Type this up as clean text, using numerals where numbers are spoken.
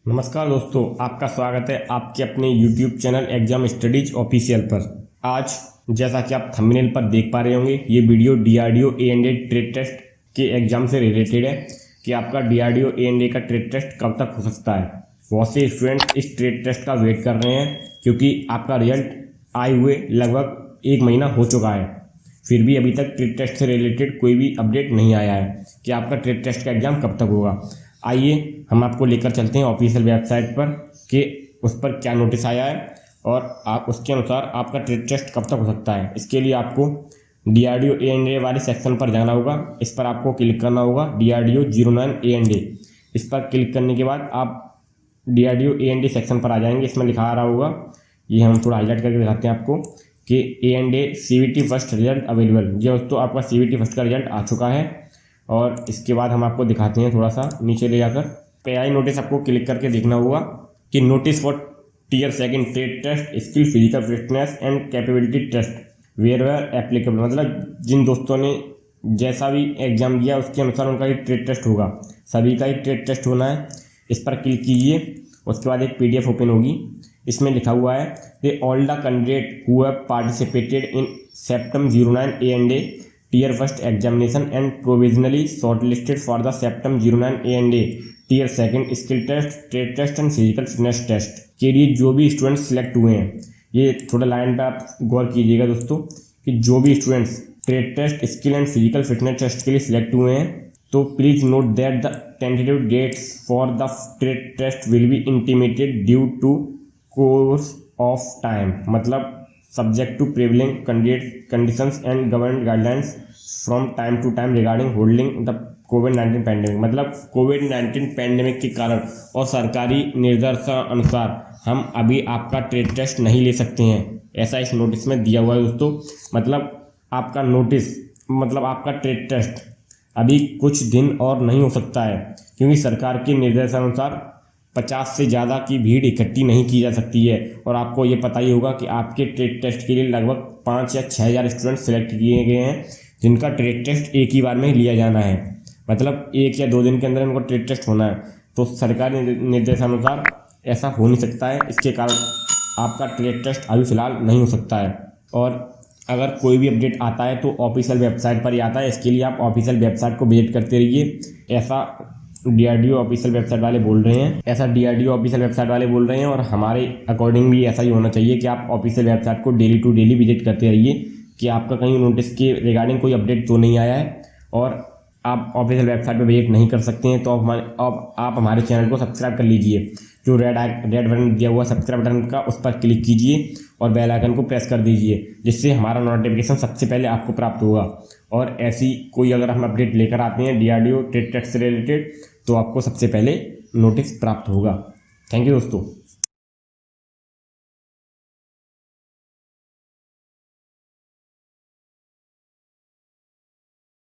नमस्कार दोस्तों, आपका स्वागत है आपके अपने YouTube channel exam studies official पर। आज जैसा कि आप थंबनेल पर देख पा रहे होंगे, ये video DRDO A&A trade test के एग्जाम से रिलेटेड है कि आपका DRDO A&A का ट्रेड टेस्ट कब तक हो सकता है। बहुत से स्टूडेंट्स इस ट्रेड टेस्ट का वेट कर रहे हैं क्योंकि आपका रिजल्ट आए हुए लगभग 1 महीना हो चुका है, फिर भी अभी तक ट्रेड टेस्ट से रिलेटेड कोई भी अपडेट नहीं आया है कि आपका ट्रेड टेस्ट का एग्जाम कब तक होगा। आइए हम आपको लेकर चलते हैं ऑफिशियल वेबसाइट पर कि उस पर क्या नोटिस आया है और आप उसके अनुसार आपका ट्रेड टेस्ट कब तक हो सकता है। इसके लिए आपको DRDO A&A वाले सेक्शन पर जाना होगा। इस पर आपको क्लिक करना होगा DRDO 09 A&A। इस पर क्लिक करने के बाद आप DRDO A&A सेक्शन पर आ जाएंगे। इसमें लिखा आ रहा होगा, ये हम थोड़ा हाईलाइट करके दिखाते हैं आपको कि A&A CVT first result available. जी दोस्तों, आपका CVT फर्स्ट का रिजल्ट आ चुका है और इसके बाद हम आपको दिखाते हैं थोड़ा सा नीचे ले जाकर। PI नोटिस आपको क्लिक करके देखना होगा कि notice for tier second trade test skill physical fitness and capability test where applicable. मतलब जिन दोस्तों ने जैसा भी एग्जाम दिया उसके अनुसार उनका ही ट्रेड टेस्ट होगा, सभी का ही ट्रेड टेस्ट होना है। इस पर क्लिक कीजिए, उसके बाद एक PDF ओपन होगी। इसमें लिखा हुआ है they all the candidate who have participated in September 09 A&A tier first examination and provisionally shortlisted for the September 09 A&A tier second skill test trade test and physical fitness test के लिए जो भी students select हुए हैं, ये थोड़ा line पर आप गौर कीजिएगा दोस्तों कि जो भी students trade test skill and physical fitness test के लिए सिलेक्ट हुए हैं, तो please note that the tentative dates for the trade test will be intimated due to course of time. मतलब subject to prevailing conditions and government guidelines from time to time regarding holding the COVID-19 pandemic. मतलब COVID-19 pandemic के कारण और सरकारी निर्देशानुसार हम अभी आपका ट्रेड टेस्ट नहीं ले सकते हैं, ऐसा इस नोटिस में दिया हुआ है दोस्तों। मतलब आपका नोटिस मतलब आपका ट्रेड टेस्ट अभी कुछ दिन और नहीं हो सकता है क्योंकि सरकार के निर्देशानुसार 50 से ज़्यादा की भीड़ इकट्ठी नहीं की जा सकती है। और आपको ये पता ही होगा कि आपके ट्रेड टेस्ट के लिए लगभग 5 या 6 हज़ार स्टूडेंट सेलेक्ट किए गए हैं जिनका ट्रेड टेस्ट एक ही बार में लिया जाना है। मतलब 1 या 2 दिन के अंदर उनको ट्रेड टेस्ट होना है, तो सरकारी निर्देशानुसार ऐसा हो नहीं सकता है। इसके कारण आपका ट्रेड टेस्ट अभी फ़िलहाल नहीं हो सकता है। और अगर कोई भी अपडेट आता है तो ऑफिशियल वेबसाइट पर ही आता है। इसके लिए आप ऑफिशियल वेबसाइट को विजिट करते रहिए। ऐसा DRDO ऑफिशियल वेबसाइट वाले बोल रहे हैं, DRDO ऑफिशियल वेबसाइट वाले बोल रहे हैं और हमारे अकॉर्डिंग भी ऐसा ही होना चाहिए कि आप ऑफिशियल वेबसाइट को डेली टू डेली विजिट करते रहिए कि आपका कहीं नोटिस के रिगार्डिंग कोई अपडेट तो नहीं आया है। और आप ऑफिशियल वेबसाइट पर विजिट नहीं कर सकते हैं तो आप हमारे चैनल को सब्सक्राइब कर लीजिए। जो रेड बटन दिया हुआ सब्सक्राइब बटन का, उस पर क्लिक कीजिए और बेल आइकन को प्रेस कर दीजिए, जिससे हमारा नोटिफिकेशन सबसे पहले आपको प्राप्त होगा। और ऐसी कोई अगर हम अपडेट लेकर आते हैं DRDO ट्रेड टेस्ट से रिलेटेड तो आपको सबसे पहले नोटिस प्राप्त होगा। थैंक यू दोस्तों।